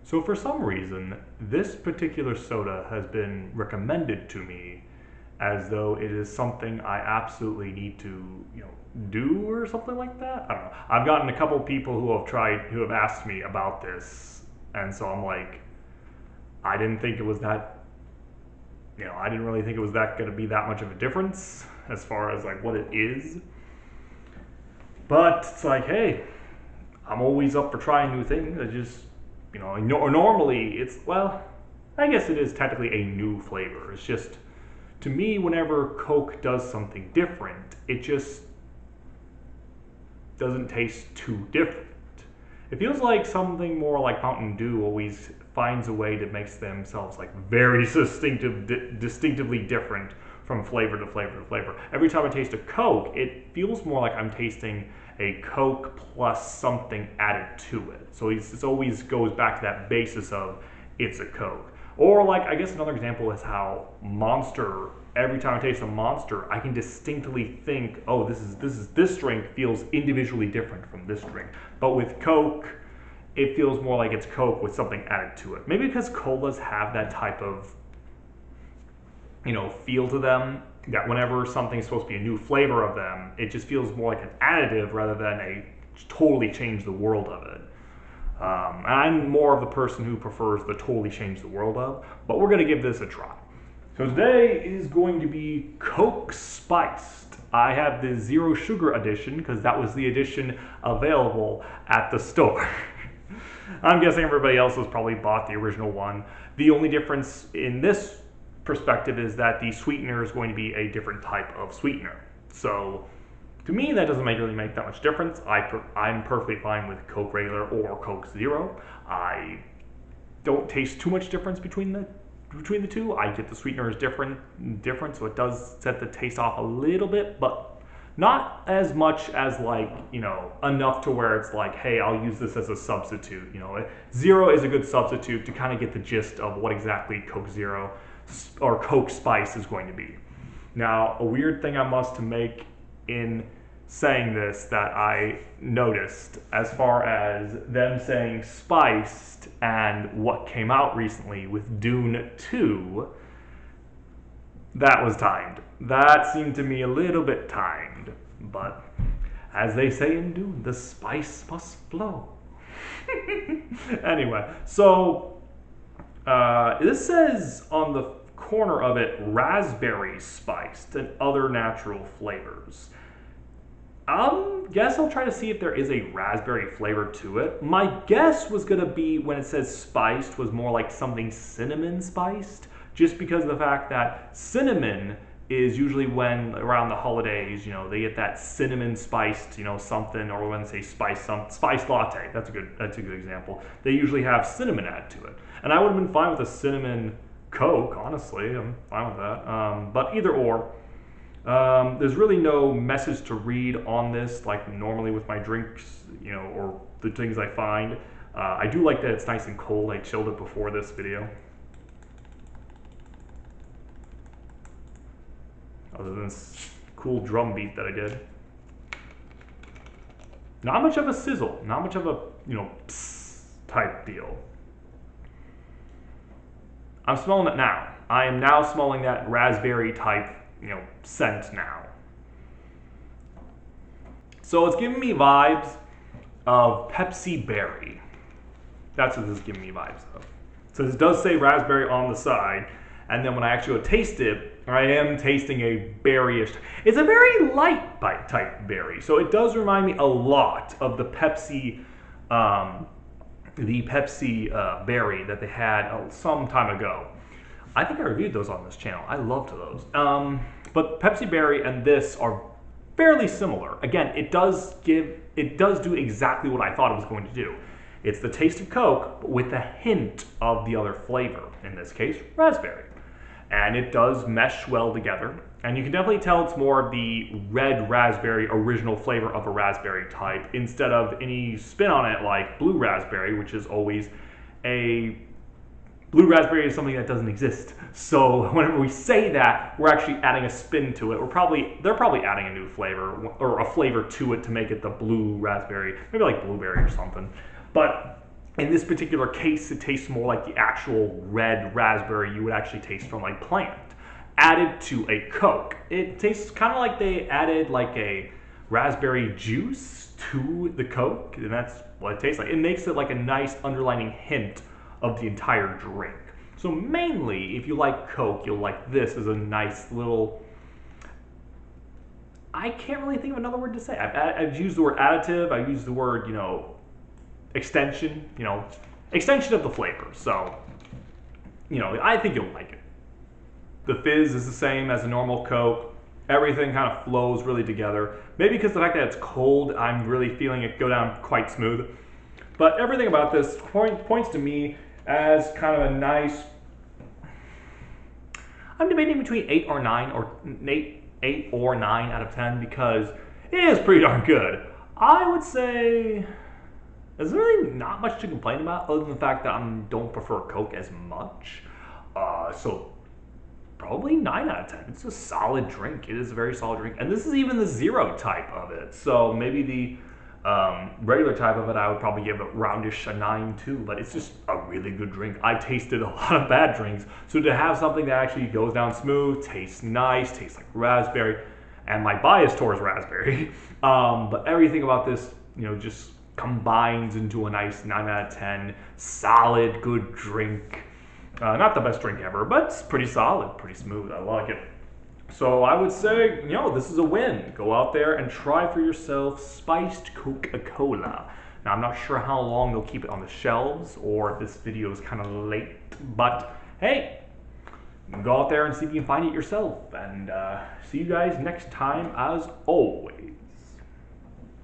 So for some reason, this particular soda has been recommended to me as though it is something I absolutely need to, do or something like that. I don't know. I've gotten a couple people who have asked me about this, and so I'm like, I didn't think it was that, I didn't really think it was that going to be that much of a difference as far as like what it is. But it's like, hey, I'm always up for trying new things. I just, normally it's, well, I guess it is technically a new flavor. It's just, to me, whenever Coke does something different, it just doesn't taste too different. It feels like something more like Mountain Dew always finds a way to make themselves like very distinctively different from flavor to flavor to flavor. Every time I taste a Coke, it feels more like I'm tasting a Coke plus something added to it. So it always goes back to that basis of it's a Coke. Or like, I guess another example is how Monster, every time I taste a Monster, I can distinctly think, oh, this drink feels individually different from this drink. But with Coke, it feels more like it's Coke with something added to it. Maybe because colas have that type of, feel to them, that whenever something's supposed to be a new flavor of them, it just feels more like an additive rather than a totally change the world of it. And I'm more of the person who prefers the totally change the world of, but we're going to give this a try. So today is going to be Coke Spiced. I have the zero sugar edition because that was the edition available at the store. I'm guessing everybody else has probably bought the original one. The only difference in this perspective is that the sweetener is going to be a different type of sweetener. So to me, that doesn't really make that much difference. I'm perfectly fine with Coke regular or Coke Zero. I don't taste too much difference between the two. I get the sweetener is different, so it does set the taste off a little bit, but not as much as like, enough to where it's like, hey, I'll use this as a substitute. Zero is a good substitute to kind of get the gist of what exactly Coke Zero or Coke Spice is going to be. Now, a weird thing I must make in saying this that I noticed as far as them saying spiced and what came out recently with Dune 2, that was timed. That seemed to me a little bit timed, but as they say in Dune, the spice must flow. Anyway, so this says on the corner of it, raspberry spiced and other natural flavors. Guess I'll try to see if there is a raspberry flavor to it. My guess was gonna be when it says spiced was more like something cinnamon spiced, just because of the fact that cinnamon is usually when around the holidays, they get that cinnamon spiced, something, or when they say spiced latte. That's a good example. They usually have cinnamon added to it, and I would have been fine with a cinnamon Coke. Honestly, I'm fine with that. But either or. There's really no message to read on this like normally with my drinks, or the things I find. I do like that it's nice and cold. I chilled it before this video. Other than this cool drum beat that I did. Not much of a sizzle, not much of a, psst type deal. I'm smelling it now. I am now smelling that raspberry type scent now. So it's giving me vibes of Pepsi Berry. That's what this is giving me vibes of. So this does say raspberry on the side, and then when I actually go taste it, I am tasting a berryish. It's a very light bite type berry, so it does remind me a lot of the Pepsi berry that they had some time ago. I think I reviewed those on this channel. I loved those. But Pepsi Berry and this are fairly similar. Again, it does do exactly what I thought it was going to do. It's the taste of Coke, but with a hint of the other flavor, in this case, raspberry. And it does mesh well together. And you can definitely tell it's more of the red raspberry original flavor of a raspberry type instead of any spin on it like blue raspberry, which is always blue raspberry is something that doesn't exist. So whenever we say that, we're actually adding a spin to it. They're probably adding a new flavor or a flavor to it to make it the blue raspberry, maybe like blueberry or something. But In this particular case, it tastes more like the actual red raspberry you would actually taste from a plant, added to a Coke. It tastes kind of like they added like a raspberry juice to the Coke, and that's what it tastes like. It makes it like a nice underlining hint of the entire drink. So mainly, if you like Coke, you'll like this as a nice little, I can't really think of another word to say. I've used the word additive, I've used the word, extension, extension of the flavor. So, I think you'll like it. The fizz is the same as a normal Coke. Everything kind of flows really together. Maybe because of the fact that it's cold, I'm really feeling it go down quite smooth. But everything about this points to me as kind of a nice, I'm debating between 8 or 9 or 8 or 9 out of 10 because it is pretty darn good. I would say there's really not much to complain about other than the fact that I don't prefer Coke as much. So probably 9 out of 10. It's a solid drink. It is a very solid drink. And this is even the zero type of it. So maybe the regular type of it, I would probably give it roundish a 9 too. But it's just a really good drink. I tasted a lot of bad drinks. So to have something that actually goes down smooth, tastes nice, tastes like raspberry, and my bias towards raspberry. But everything about this, just combines into a nice 9 out of 10. Solid, good drink. Not the best drink ever, but it's pretty solid, pretty smooth. I like it. So I would say, this is a win. Go out there and try for yourself spiced Coca-Cola. Now, I'm not sure how long they'll keep it on the shelves or if this video is kind of late, but hey, go out there and see if you can find it yourself. And see you guys next time as always.